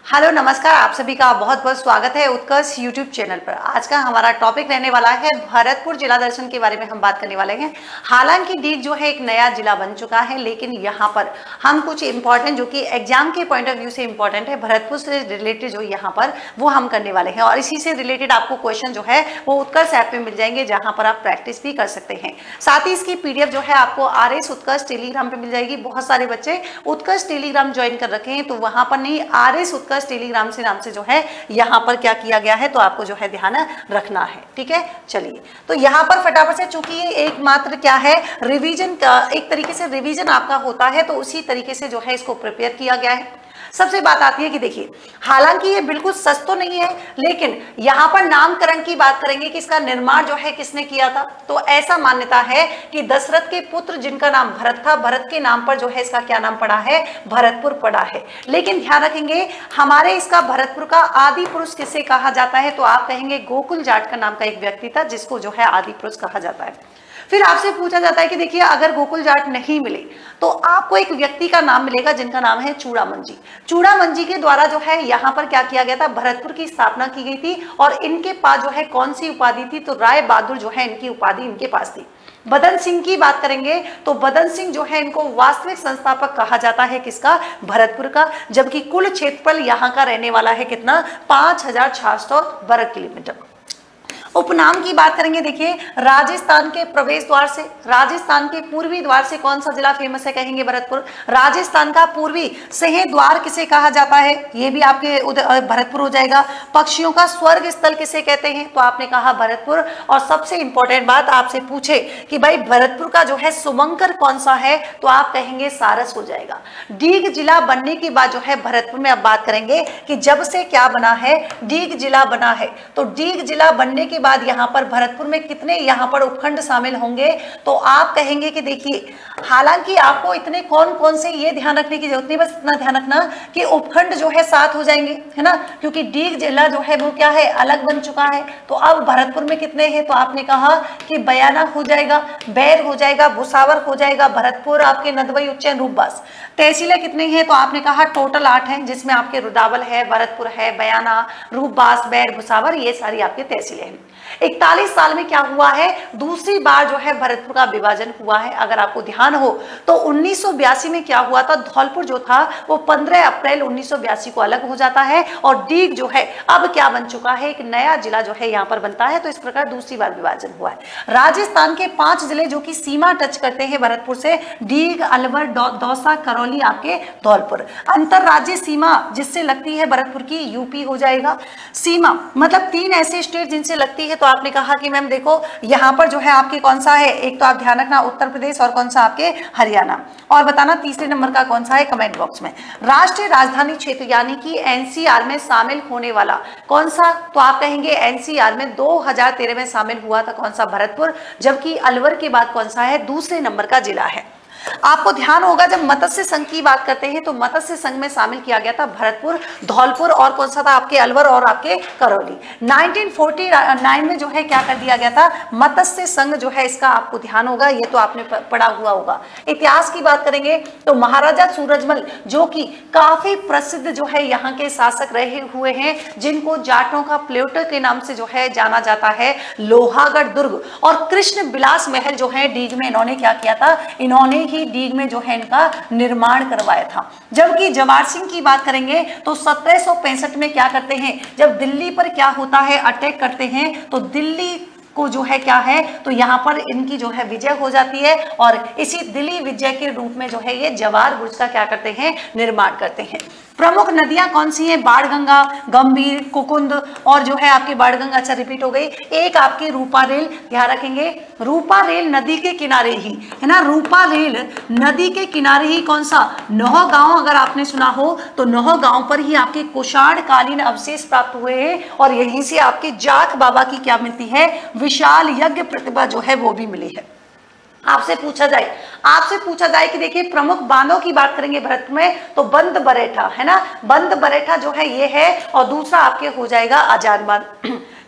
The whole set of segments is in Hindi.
हेलो नमस्कार, आप सभी का बहुत बहुत स्वागत है उत्कर्ष यूट्यूब चैनल पर। आज का हमारा टॉपिक रहने वाला है भरतपुर जिला दर्शन के बारे में हम बात करने वाले हैं। हालांकि डीग जो है एक नया जिला बन चुका है, लेकिन यहाँ पर हम कुछ इंपॉर्टेंट जो कि एग्जाम के पॉइंट ऑफ व्यू से इंपॉर्टेंट है भरतपुर से रिलेटेड जो यहाँ पर वो हम करने वाले हैं। और इसी से रिलेटेड आपको क्वेश्चन जो है वो उत्कर्ष ऐप में मिल जाएंगे, जहाँ पर आप प्रैक्टिस भी कर सकते हैं। साथ ही इसकी PDF जो है आपको RS उत्कर्ष टेलीग्राम पे मिल जाएगी। बहुत सारे बच्चे उत्कर्ष टेलीग्राम ज्वाइन कर रखे हैं, तो वहां पर नहीं, RS उत्कर्ष टेलीग्राम से नाम से जो है यहाँ पर क्या किया गया है, तो आपको जो है ध्यान रखना है। ठीक है, चलिए तो यहाँ पर फटाफट से, चूंकि ये एकमात्र क्या है रिवीजन का, एक तरीके से रिवीजन आपका होता है, तो उसी तरीके से जो है इसको प्रिपेयर किया गया है। सबसे बात आती है कि देखिए, हालांकि ये बिल्कुल सच तो नहीं है, लेकिन यहाँ पर नामकरण की बात करेंगे कि इसका निर्माण जो है किसने किया था। तो ऐसा मान्यता है कि दशरथ के पुत्र जिनका नाम भरत था, भरत के नाम पर जो है इसका क्या नाम पड़ा है, भरतपुर पड़ा है। लेकिन ध्यान रखेंगे हमारे इसका भरतपुर का आदि पुरुष किसे कहा जाता है, तो आप कहेंगे गोकुल जाट का नाम का एक व्यक्ति था जिसको जो है आदि पुरुष कहा जाता है। फिर आपसे पूछा जाता है कि देखिए, अगर गोकुल जाट नहीं मिले तो आपको एक व्यक्ति का नाम मिलेगा जिनका नाम है चूड़ामन जी। चूड़ामन जी के द्वारा जो है यहाँ पर क्या किया गया था, भरतपुर की स्थापना की गई थी। और इनके पास जो है कौन सी उपाधि थी, तो राय बहादुर जो है इनकी उपाधि इनके पास थी। बदन सिंह की बात करेंगे तो बदन सिंह जो है इनको वास्तविक संस्थापक कहा जाता है किसका, भरतपुर का। जबकि कुल क्षेत्रफल यहाँ का रहने वाला है कितना, 5600 वर्ग किलोमीटर। उपनाम की बात करेंगे, देखिए राजस्थान के प्रवेश द्वार से, राजस्थान के पूर्वी द्वार से कौन सा जिला फेमस है, कहेंगे भरतपुर। राजस्थान का पूर्वी सह द्वार किसे कहा जाता है, ये भी आपके भरतपुर हो जाएगा। पक्षियों का स्वर्ग स्थल किसे कहते हैं, तो आपने कहा भरतपुर। और सबसे इंपॉर्टेंट बात आपसे पूछे कि भाई भरतपुर का जो है शुभंकर कौन सा है, तो आप कहेंगे सारस हो जाएगा। डीग जिला बनने के बाद जो है भरतपुर में अब बात करेंगे कि जब से क्या बना है, डीग जिला बना है। तो डीग जिला बनने के बाद यहाँ पर भरतपुर में कितने यहाँ पर उपखंड शामिल होंगे, तो आप कहेंगे कि देखिए, हालांकि आपको इतने कौन कौन से ये ध्यान रखने की जरूरत नहीं, बस इतना ध्यान रखना कि उपखंड जो है 7 हो जाएंगे, है ना, क्योंकि डीग जिला जो है वो क्या है, अलग बन चुका है। तो अब भरतपुर में कितने हैं, तो आपने कहा कि बयाना हो जाएगा, बैर हो जाएगा, भुसावर हो जाएगा, भरतपुर, आपके नदवई, उज्जैन, रूपबास। तहसीलें कितनी हैं, तो आपने कहा टोटल 8 हैं, जिसमें आपके रुदावल है, भरतपुर है, बयाना, रूपबास, बैर, भुसावर, ये सारी आपके तहसीलें हैं। 41 साल में क्या हुआ है, दूसरी बार जो है भरतपुर का विभाजन हुआ है। अगर आपको ध्यान हो तो 1982 में क्या हुआ था, धौलपुर जो था वो 15 अप्रैल 1982 को अलग हो जाता है। और डीग जो है अब क्या बन चुका है, एक नया जिला जो है यहाँ पर बनता है। तो इस प्रकार दूसरी बार विभाजन हुआ है। राजस्थान के 5 जिले जो कि सीमा टच करते हैं भरतपुर से, डीग, अलवर, दौसा, करौली, आपके धौलपुर। अंतरराज्यीय सीमा जिससे लगती है भरतपुर की, यूपी हो जाएगा। सीमा मतलब 3 ऐसे स्टेट जिनसे लगती है, तो आपने कहा कि मैम देखो यहाँ पर जो है आपके कौन सा है, एक तो आप ध्यान रखना उत्तर प्रदेश, और कौन सा आपके हरियाणा, और बताना तीसरे नंबर का कौन सा है कमेंट बॉक्स में। राष्ट्रीय राजधानी क्षेत्र यानी कि NCR में शामिल होने वाला कौन सा, तो आप कहेंगे NCR में 2013 में शामिल हुआ था कौन सा, भरतपुर। जबकि अलवर के बाद कौन सा है, दूसरे नंबर का जिला है। आपको ध्यान होगा जब मत्स्य संघ की बात करते हैं तो मत्स्य संघ में शामिल किया गया था भरतपुर, धौलपुर, और कौन सा था आपके अलवर और आपके करौली। 1949 में जो है क्या कर दिया गया था, मत्स्य संघ जो है, इसका आपको ध्यान होगा, ये तो आपने पढ़ा हुआ होगा। इतिहास की बात करेंगे तो महाराजा सूरजमल जो कि काफी प्रसिद्ध जो है यहाँ के शासक रहे हुए हैं, जिनको जाटों का प्लेटो के नाम से जो है जाना जाता है। लोहागढ़ दुर्ग और कृष्ण बिलास महल जो है डीग में इन्होंने क्या किया था, इन्होंने ही डीग में जो है इनका निर्माण करवाया था। जबकि जवाहर सिंह की बात करेंगे तो 1765 में क्या करते हैं, जब दिल्ली पर क्या होता है, अटैक करते हैं, तो दिल्ली को जो है क्या है, तो यहाँ पर इनकी जो है विजय हो जाती है। और इसी दिल्ली विजय के रूप में जो है ये जवाहर बुर्ज का क्या करते हैं, निर्माण करते हैं। प्रमुख नदियां कौन सी हैं, बाणगंगा, गंभीर, कुकुंद, और जो है आपकी बाणगंगा, अच्छा रिपीट हो गई। एक आपकी रूपा रेल, ध्यान रखेंगे, रूपा रेल नदी के किनारे ही है ना, रूपा रेल नदी के किनारे ही कौन सा, नौगांव, अगर आपने सुना हो तो नौगांव पर ही आपके कुषाण कालीन अवशेष प्राप्त हुए हैं। और यहीं से आपके जाख बाबा की क्या मिलती है, विशाल यज्ञ प्रतिभा जो है वो भी मिली है। आपसे पूछा जाए कि देखिए प्रमुख बांधों की बात करेंगे भरतपुर में तो बंद बरेठा है ना, बंद बरेठा जो है ये है, और दूसरा आपके हो जाएगा आजाद बांध।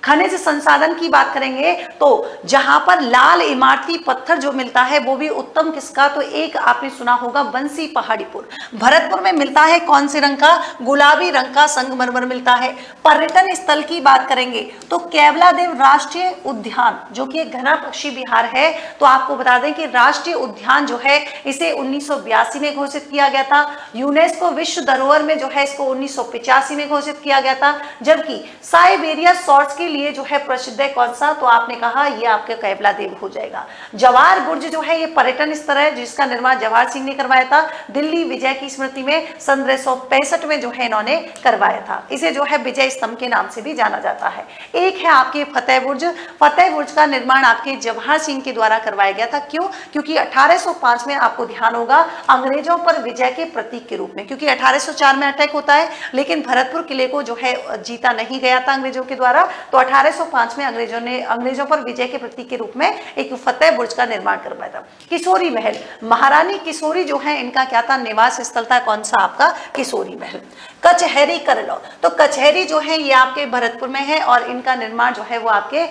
खनिज संसाधन की बात करेंगे तो जहां पर लाल इमारती पत्थर जो मिलता है वो भी उत्तम किसका, तो एक आपने सुना होगा बंसी पहाड़ीपुर। भरतपुर में मिलता है कौन से रंग का, गुलाबी रंग का संगमरमर मिलता है। पर्यटन स्थल की बात करेंगे तो केवलादेव राष्ट्रीय उद्यान जो कि एक घना पक्षी विहार है, तो आपको बता दें कि राष्ट्रीय उद्यान जो है इसे 1982 में घोषित किया गया था। यूनेस्को विश्व धरोहर में जो है इसको 1985 में घोषित किया गया था। जबकि साइबेरिया शॉर्ट्स के लिए जो है प्रसिद्ध है कौन सा, तो आपने कहा ये आपके केवलादेव हो जाएगा। जवाहर बुर्ज जो है ये पर्यटन स्थल है जिसका निर्माण जवाहर सिंह ने करवाया था दिल्ली विजय की स्मृति में 1765 में जो है इन्होंने करवाया था। इसे जो है विजय स्तंभ के नाम से भी जाना जाता है। एक है आपके फतेह बुर्ज। फतेह बुर्ज का निर्माण आपके जवाहर सिंह के द्वारा करवाया गया था। क्यों, क्योंकि 1805 में आपको ध्यान होगा अंग्रेजों पर विजय के प्रतीक के रूप में, क्योंकि 1804 में अटैक होता है लेकिन भरतपुर किले को जो है जीता नहीं गया था अंग्रेजों के द्वारा, तो 1805 में अंग्रेजों पर विजय के प्रतीक के रूप में एक फतेह बुर्ज का निर्माण करवाया था। किशोरी महल, महारानी किशोरी जो है इनका क्या था, निवास स्थल था कौन सा आपका, किशोरी महल। कचहरी कर लो, तो कचहरी जो है ये आपके भरतपुर में है और इनका निर्माण जो है वो आपके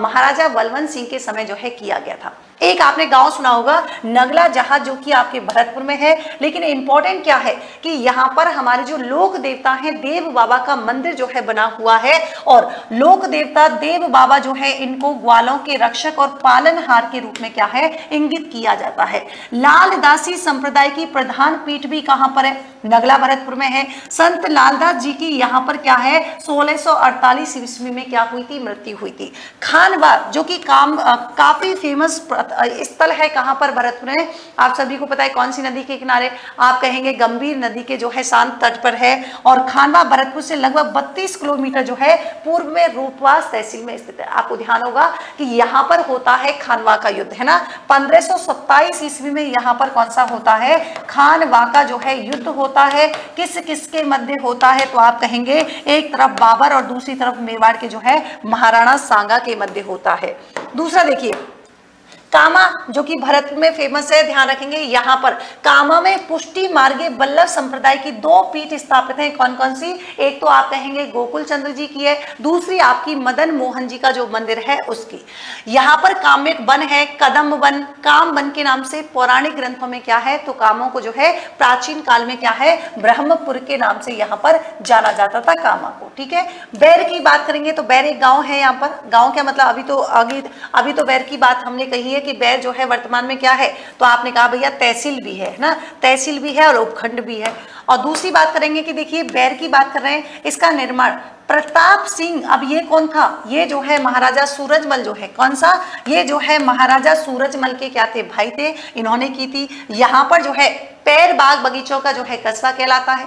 महाराजा बलवंत सिंह के समय जो है किया गया था। एक आपने गांव सुना होगा नगला जहाज जो कि आपके भरतपुर में है, लेकिन इंपॉर्टेंट क्या है कि यहाँ पर हमारे जो लोक देवता हैं देव बाबा का मंदिर जो है बना हुआ है और लोक देवता देव बाबा जो है इनको ग्वालों के रक्षक और पालनहार के रूप में क्या है इंगित किया जाता है। लालदासी संप्रदाय की प्रधान पीठ भी कहां पर है, नगला भरतपुर में है। संत लालदास जी की यहाँ पर क्या है 1648 ईस्वी में क्या हुई थी, मृत्यु हुई थी। खानवा जो कि काफी फेमस स्थल है कहां पर, भरतपुर में। आप सभी को पता है कौन सी नदी के किनारे, आप कहेंगे गंभीर नदी के जो है शांत तट पर है और खानवा भरतपुर से लगभग 32 किलोमीटर जो है पूर्व में रूपवास तहसील में स्थित है। आपको ध्यान होगा कि यहाँ पर होता है खानवा का युद्ध, है ना। 1527 ईस्वी में यहाँ पर कौन सा होता है, खानवा का जो है युद्ध होता है। किस किस के मध्य होता है, तो आप कहेंगे एक तरफ बाबर और दूसरी तरफ मेवाड़ के जो है महाराणा सांगा के मध्य होता है। दूसरा देखिए कामा जो कि भरतपुर में फेमस है, ध्यान रखेंगे यहाँ पर कामा में पुष्टि मार्गे बल्लभ संप्रदाय की 2 पीठ स्थापित हैं। कौन कौन सी, एक तो आप कहेंगे गोकुल चंद्र जी की है, दूसरी आपकी मदन मोहन जी का जो मंदिर है उसकी। यहाँ पर काम्यक वन है, कदम वन, काम वन के नाम से पौराणिक ग्रंथों में क्या है, तो कामों को जो है प्राचीन काल में क्या है ब्रह्मपुर के नाम से यहाँ पर जाना जाता था कामा को, ठीक है। बैर की बात करेंगे तो बैर एक गाँव है। यहाँ पर गाँव क्या मतलब, अभी तो बैर की बात हमने कही है कि बैर जो है वर्तमान में क्या है, तो आपने कहा भैया तहसील भी है ना, तहसील भी है और उपखंड भी है। और दूसरी बात करेंगे कि देखिए बैर की बात कर रहे हैं, इसका निर्माण प्रताप सिंह, अब ये कौन था, ये जो है महाराजा सूरजमल जो है, कौन सा, ये जो है महाराजा सूरजमल के क्या थे, भाई थे, इन्होंने की थी। यहाँ पर जो है पैर बाग बगीचों का जो है कस्बा कहलाता है।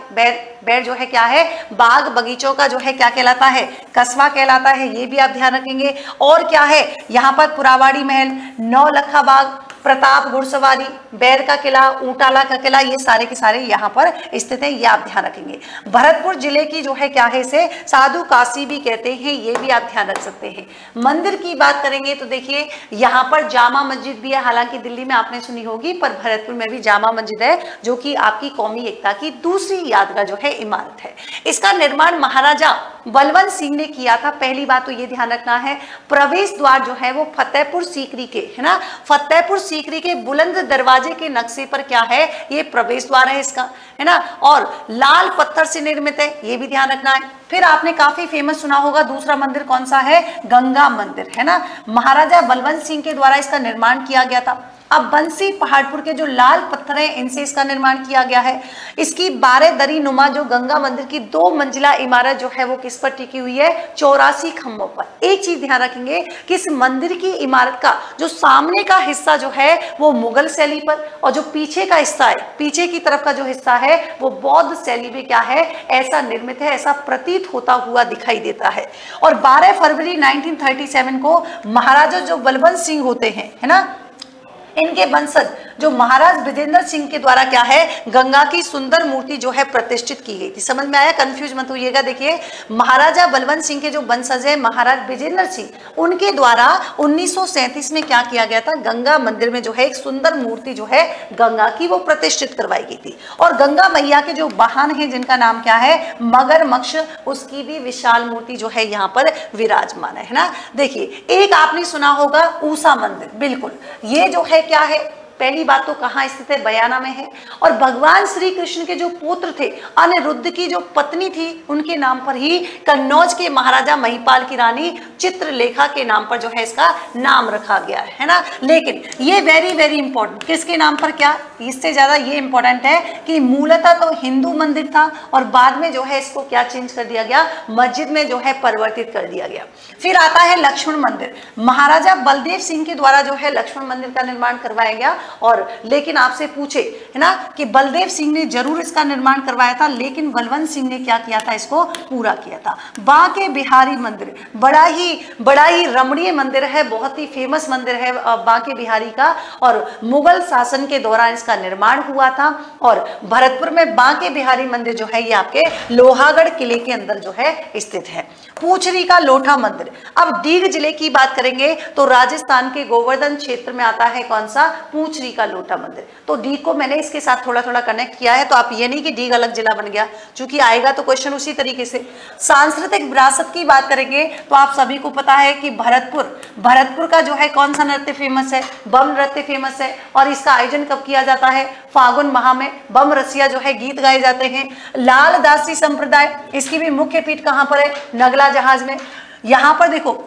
बैर जो है क्या है, बाग बगीचों का जो है क्या कहलाता है, कस्बा कहलाता है, ये भी आप ध्यान रखेंगे। और क्या है यहाँ पर पुरावाड़ी महल, नौलखा बाग, प्रताप घुड़सवारी, बैर का किला, ऊंटाला का किला, ये सारे के सारे यहाँ पर स्थित हैं, ये आप ध्यान रखेंगे। भरतपुर जिले की जो है क्या है, इसे साधु काशी भी कहते हैं, ये भी आप ध्यान रख सकते हैं। मंदिर की बात करेंगे तो देखिए यहाँ पर जामा मस्जिद भी है, हालांकि दिल्ली में आपने सुनी होगी पर भरतपुर में भी जामा मस्जिद है जो कि आपकी कौमी एकता की दूसरी यादगार जो है इमारत है। इसका निर्माण महाराजा बलवंत सिंह ने किया था। पहली बात तो ये ध्यान रखना है, प्रवेश द्वार जो है वो फतेहपुर सीकरी के, है ना, फतेहपुर सीकरी के बुलंद दरवाजे के नक्शे पर क्या है, ये प्रवेश द्वार है इसका, है ना, और लाल पत्थर से निर्मित है, ये भी ध्यान रखना है। फिर आपने काफी फेमस सुना होगा दूसरा मंदिर कौन सा है, गंगा मंदिर, है ना, महाराजा बलवंत सिंह के द्वारा इसका निर्माण किया गया था। अब बंसी पहाड़पुर के जो लाल पत्थर हैं इनसे इसका निर्माण किया गया है। इसकी 12 दरी नुमा जो गंगा मंदिर की 2 मंजिला इमारत जो है वो किस पर टिकी हुई है, 84 खंभों पर। एक चीज ध्यान रखेंगे कि इस मंदिर की इमारत का जो सामने का हिस्सा जो है वो मुगल शैली पर और जो पीछे का हिस्सा है, पीछे की तरफ का जो हिस्सा है वो बौद्ध शैली में क्या है, ऐसा निर्मित है, ऐसा प्रतीत होता हुआ दिखाई देता है। और 12 फरवरी 1937 को महाराजा जो बलवंत सिंह होते हैं, है ना, इनके वंशज जो महाराज विजेंद्र सिंह के द्वारा क्या है, गंगा की सुंदर मूर्ति जो है प्रतिष्ठित की गई थी। समझ में आया? कंफ्यूज मत होइएगा। देखिए, महाराजा बलवंत सिंह के जो वंशज है महाराज विजेंद्र सिंह, उनके द्वारा 1937 में क्या किया गया था, गंगा मंदिर में जो है एक सुंदर मूर्ति जो है गंगा की वो प्रतिष्ठित करवाई गई थी। और गंगा मैया के जो वाहन है जिनका नाम क्या है, मगरमच्छ, उसकी भी विशाल मूर्ति जो है यहाँ पर विराजमान है ना। देखिए, एक आपने सुना होगा ऊषा मंदिर, बिल्कुल ये जो है क्या है, पहली बात तो कहाँ स्थित है, बयाना में है। और भगवान श्री कृष्ण के जो पुत्र थे, अनिरुद्ध की जो पत्नी थी, उनके नाम पर ही कन्नौज के महाराजा महिपाल की रानी चित्रलेखा के नाम पर जो है इसका नाम रखा गया है ना। लेकिन ये वेरी वेरी इंपॉर्टेंट, किसके नाम पर, क्या इससे ज्यादा ये इंपॉर्टेंट है कि मूलतः तो हिंदू मंदिर था और बाद में जो है इसको क्या चेंज कर दिया गया, मस्जिद में जो है परिवर्तित कर दिया गया। फिर आता है लक्ष्मण मंदिर, महाराजा बलदेव सिंह के द्वारा जो है लक्ष्मण मंदिर का निर्माण करवाया गया। और लेकिन आपसे पूछे है ना कि बलदेव सिंह ने जरूर इसका निर्माण करवाया था, लेकिन बलवंत सिंह ने क्या किया था, इसको पूरा किया था। बांके बिहारी मंदिर बड़ा ही रमणीय मंदिर है, बहुत ही फेमस मंदिर है बांके बिहारी का, और मुगल शासन के दौरान इसका निर्माण हुआ था। और भरतपुर में बांके बिहारी मंदिर जो है ये आपके लोहागढ़ किले के अंदर जो है स्थित है। पूछरी का लोठा मंदिर, अब डीग जिले की बात करेंगे तो राजस्थान के गोवर्धन क्षेत्र में आता है कौन सा, पूछरी का लोठा मंदिर। तो डीग को मैंने इसके साथ थोड़ा थोड़ा कनेक्ट किया है, तो आप ये नहीं कि डीग अलग जिला बन गया, चूंकि आएगा तो क्वेश्चन उसी तरीके से। सांस्कृतिक विरासत की बात करेंगे तो आप सभी को पता है कि भरतपुर का जो है कौन सा नृत्य फेमस है, बम नृत्य फेमस है। और इसका आयोजन कब किया जाता है, फागुन माह में बम रसिया जो है गीत गाए जाते हैं। लाल दासी संप्रदाय, इसकी भी मुख्य पीठ कहाँ पर है, नगला जहाज में। यहाँ पर देखो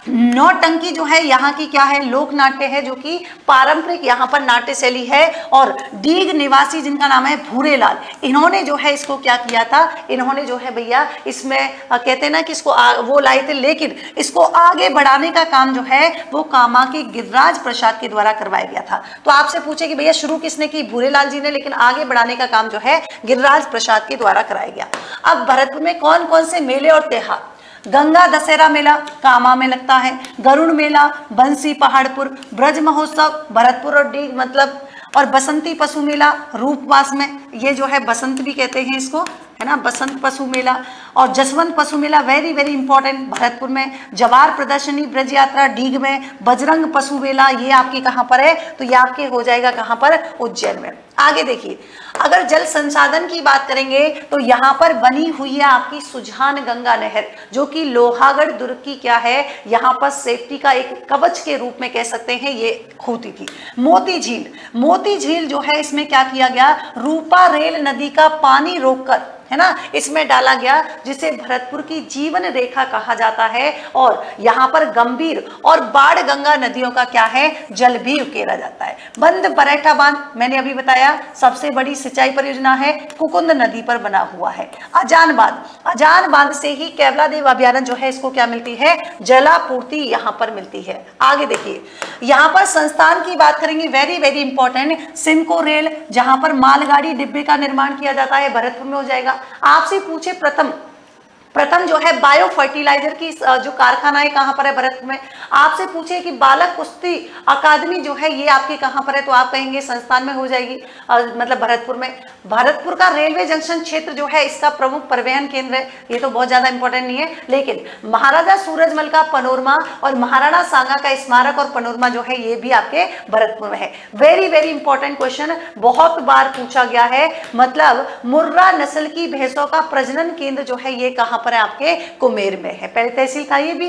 नौटंकी जो है यहाँ की क्या है, लोक नाट्य है, जो कि पारंपरिक यहाँ पर नाट्य शैली है। और डीग निवासी जिनका नाम है भूरेलाल, इन्होंने जो है इसको क्या किया था, इन्होंने जो है भैया इसमें कहते हैं ना कि इसको वो लाए थे, लेकिन इसको आगे बढ़ाने का काम जो है वो कामा के गिरिराज प्रसाद के द्वारा करवाया गया था। तो आपसे पूछे कि भैया शुरू किसने की, भूरेलाल जी ने, लेकिन आगे बढ़ाने का काम जो है गिरिराज प्रसाद के द्वारा कराया गया। अब भरतपुर में कौन कौन से मेले और त्योहार, गंगा दशहरा मेला कामा में लगता है, गरुड़ मेला बंसी पहाड़पुर, ब्रज महोत्सव भरतपुर और डीग मतलब, और बसंती पशु मेला रूपवास में, ये जो है बसंत भी कहते हैं इसको, है ना, बसंत पशु मेला। और जसवंत पशु मेला वेरी वेरी इंपॉर्टेंट भरतपुर में। जवार प्रदर्शनी ब्रज यात्रा डीग में। बजरंग पशु मेला ये आपके कहाँ पर है, तो ये आपके हो जाएगा कहाँ पर, उज्जैन में। आगे देखिए, अगर जल संसाधन की बात करेंगे तो यहाँ पर बनी हुई है आपकी सुजान गंगा नहर, जो कि लोहागढ़ दुर्ग की क्या है, यहाँ पर सेफ्टी का एक कवच के रूप में कह सकते हैं ये होती थी। मोती झील जो है, इसमें क्या किया गया, रूपा रेल नदी का पानी रोककर, है ना, इसमें डाला गया, जिसे भरतपुर की जीवन रेखा कहा जाता है। और यहाँ पर गंभीर और बाढ़ गंगा नदियों का क्या है, जल भी उकेरा जाता है। बंद बरेठा बांध मैंने अभी बताया, सबसे बड़ी सिंचाई परियोजना है, कुकुंद नदी पर बना हुआ है। अजान बांध से ही केवलादेव अभ्यारण्य जो है, इसको क्या मिलती है, जलापूर्ति यहाँ पर मिलती है। आगे देखिए, यहाँ पर संस्थान की बात करेंगे, very very important, Simco rail, जहां पर मालगाड़ी डिब्बे का निर्माण किया जाता है, भरतपुर में हो जाएगा। आपसे पूछे प्रथम जो है बायो फर्टिलाइजर की जो कारखाना है कहां पर है, भरतपुर में। आपसे पूछे कि बालक कुश्ती अकादमी जो है ये आपके कहां पर है, तो आप कहेंगे संस्थान में हो जाएगी, मतलब भरतपुर में। भरतपुर का रेलवे जंक्शन क्षेत्र जो है इसका प्रमुख परिवहन केंद्र है। ये तो बहुत ज्यादा इंपॉर्टेंट नहीं है, लेकिन महाराजा सूरजमल का पनोरमा और महाराणा सांगा का स्मारक और पनोरमा जो है ये भी आपके भरतपुर में है। वेरी वेरी इंपॉर्टेंट क्वेश्चन, बहुत बार पूछा गया है। मतलब मुर्रा नस्ल की भैंसों का प्रजनन केंद्र जो है ये कहां पर है, आपके कुमेर में है। पहले तहसील था ये भी।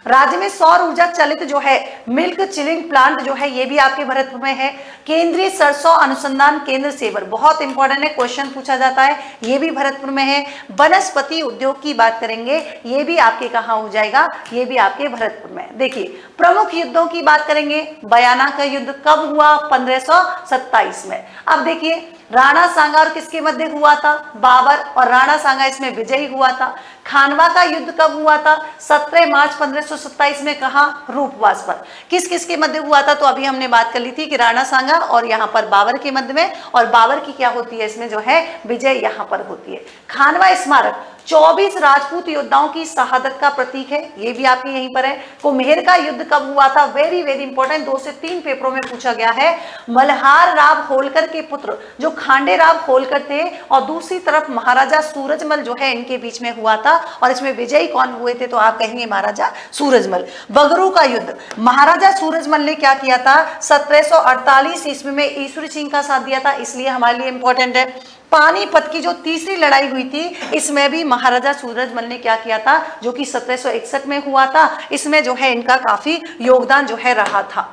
राज्य में सौर ऊर्जा चलित जो है मिल्क चिलिंग प्लांट जो है ये भी आपके भरतपुर में है। केंद्रीय सरसों अनुसंधान केंद्र सेवर, बहुत इंपॉर्टेंट है, क्वेश्चन पूछा जाता है, ये भी भरतपुर में है। वनस्पति उद्योग की बात करेंगे, ये भी आपके कहाँ हो जाएगा, ये भी आपके भरतपुर में। देखिए, प्रमुख युद्धों की बात करेंगे, बयाना का युद्ध कब हुआ, 1527 में। अब देखिए, राणा सांगा और किसके मध्य हुआ था, बाबर और राणा सांगा इसमें विजयी हुआ था। खानवा का युद्ध कब हुआ था, 17 मार्च 1527 में, कहा, रूपवास पर। किस किस के मध्य हुआ था, तो अभी हमने बात कर ली थी कि राणा सांगा और यहाँ पर बाबर के मध्य में, और बाबर की क्या होती है इसमें जो है विजय यहाँ पर होती है। खानवा स्मारक 24 राजपूत योद्धाओं की शहादत का प्रतीक है, ये भी आपके यहीं पर है। कुम्हेर का युद्ध कब हुआ था, वेरी वेरी इंपॉर्टेंट, 2 से 3 पेपरों में पूछा गया है। मल्हार राव होलकर के पुत्र जो खांडे राव होलकर थे और दूसरी तरफ महाराजा सूरजमल जो है इनके बीच में हुआ था, और इसमें विजयी कौन हुए थे, तो आप कहेंगे महाराजा सूरजमल। बगरू का युद्ध, महाराजा सूरजमल ने क्या किया था, 1748 ईस्वी में ईश्वरी सिंह का साथ दिया था, इसलिए हमारे लिए इंपॉर्टेंट है। पानीपत की जो तीसरी लड़ाई हुई थी, इसमें भी महाराजा सूरजमल ने क्या किया था, जो कि 1761 में हुआ था, इसमें जो है इनका काफी योगदान जो है रहा था।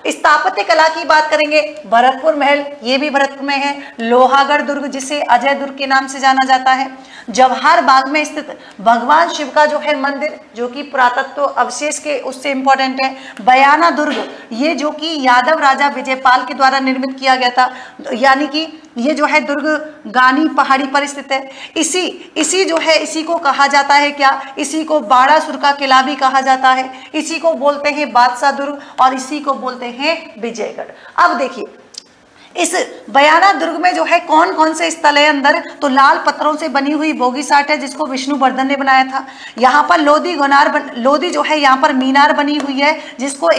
स्थापत्य कला की बात करेंगे, भरतपुर महल, ये भी भरतपुर में है। लोहागढ़ दुर्ग जिसे अजय दुर्ग के नाम से जाना जाता है। जवाहर बाग में स्थित भगवान शिव का जो है मंदिर, जो कि पुरातत्व अवशेष के उससे इंपॉर्टेंट है। बयाना दुर्ग, ये जो कि यादव राजा विजयपाल के द्वारा निर्मित किया गया था, यानी कि ये जो है दुर्ग गानी पहाड़ी पर स्थित है। इसी जो है इसी को कहा जाता है क्या, इसी को बाड़ासुर का किला भी कहा जाता है, इसी को बोलते हैं बादशाह दुर्ग और इसी को बोलते हैं विजयगढ़। अब देखिए इस बयाना दुर्ग में जो है कौन कौन से स्थल है अंदर, तो लाल पत्थरों से बनी हुई बोगी साट है जिसको विष्णुवर्धन ने बनाया था। यहाँ पर लोधी जो है यहाँ पर मीनार बनी हुई है जिसको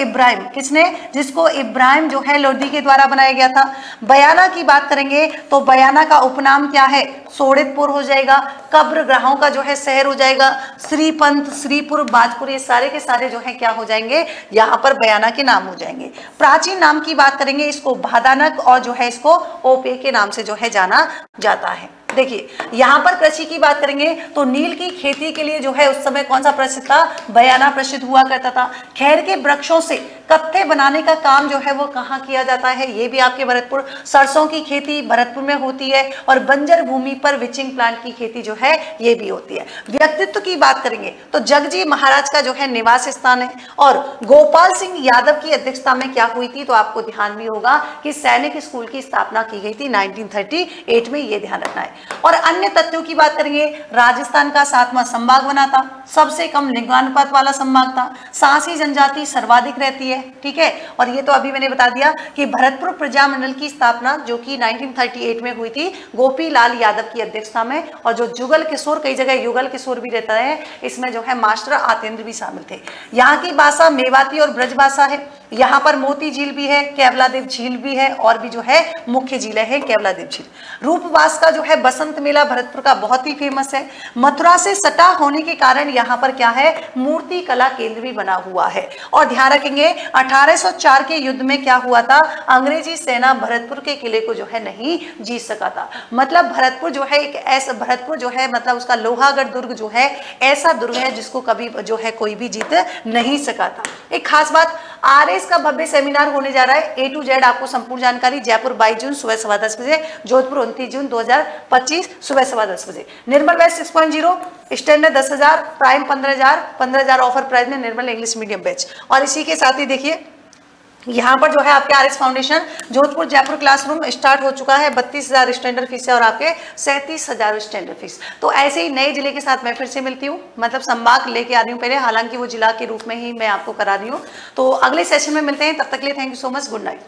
इब्राहिम जो है लोधी के द्वारा बनाया गया था। बयाना की बात करेंगे तो बयाना का उपनाम क्या है, सोड़ितपुर हो जाएगा। कब्र ग्राहों का जो है शहर हो जाएगा श्रीपंथ, श्रीपुर, बाजपुर, ये सारे के सारे जो है क्या हो जाएंगे, यहाँ पर बयाना के नाम हो जाएंगे। प्राचीन नाम की बात करेंगे, इसको भादानक और जो है इसको ओपे के नाम से जो है जाना जाता है। देखिए यहाँ पर कृषि की बात करेंगे तो नील की खेती के लिए जो है उस समय कौन सा प्रसिद्ध था, बयाना प्रसिद्ध हुआ करता था। खैर के वृक्षों से कत्थे बनाने का काम जो है वो कहाँ किया जाता है, ये भी आपके भरतपुर। सरसों की खेती भरतपुर में होती है और बंजर भूमि पर विचिंग प्लांट की खेती जो है ये भी होती है। व्यक्तित्व की बात करेंगे तो जगजी महाराज का जो है निवास स्थान है और गोपाल सिंह यादव की अध्यक्षता में क्या हुई थी, तो आपको ध्यान भी होगा कि सैनिक स्कूल की स्थापना की गई थी 1938 में, ये ध्यान रखना है। और अन्य तथ्यों की बात करेंगे, राजस्थान का 7वां संभाग बना था, सबसे कम लिंगानुपात वाला संभाग था, सांसी जनजाति सर्वाधिक रहती है, ठीक है। और ये तो अभी मैंने बता दिया कि भरतपुर प्रजामंडल की स्थापना जो कि 1938 में हुई थी गोपी लाल यादव की अध्यक्षता में, और जो जुगल किशोर, कई जगह युगल किशोर भी रहता है, इसमें जो है मास्टर आतेंद्र भी शामिल थे। यहाँ की भाषा मेवाती और ब्रज भाषा है। यहाँ पर मोती झील भी है, केवलादेव झील भी है, और भी जो है मुख्य झील है केवलादेव झील। रूपवास का जो है बसंत मेला भरतपुर का बहुत ही फेमस है। मथुरा से सटा होने के कारण यहाँ पर क्या है, मूर्ति कला केंद्र भी बना हुआ है। और ध्यान रखेंगे 1804 के युद्ध में क्या हुआ था, अंग्रेजी सेना भरतपुर के किले को जो है नहीं जीत सका था। मतलब भरतपुर जो है एक ऐसा, भरतपुर जो है मतलब उसका लोहागढ़ दुर्ग जो है ऐसा दुर्ग है जिसको कभी जो है कोई भी जीत नहीं सका था। एक खास बात, आरएस का भव्य सेमिनार होने जा रहा है, A to Z आपको संपूर्ण जानकारी। जयपुर 22 जून सुबह 10:15 बजे, जोधपुर 29 जून 2025 सुबह 10:15 बजे। Nirmal batch 6.0, standard 10,000, prime 15,000 offer price में निर्मल इंग्लिश मीडियम बैच। और इसी के साथ ही देखिए यहाँ पर जो है आपके RS foundation Jodhpur Jaipur classroom start हो चुका है। 32,000 स्टैंडर्ड फीस है और आपके 37,000 स्टैंडर्ड फीस। तो ऐसे ही नए जिले के साथ मैं फिर से मिलती हूँ, मतलब संभाग लेके आ रही हूँ पहले, हालांकि वो जिला के रूप में ही मैं आपको करा रही हूँ। तो अगले सेशन में मिलते हैं, तब तक के लिए thank you so much, good night.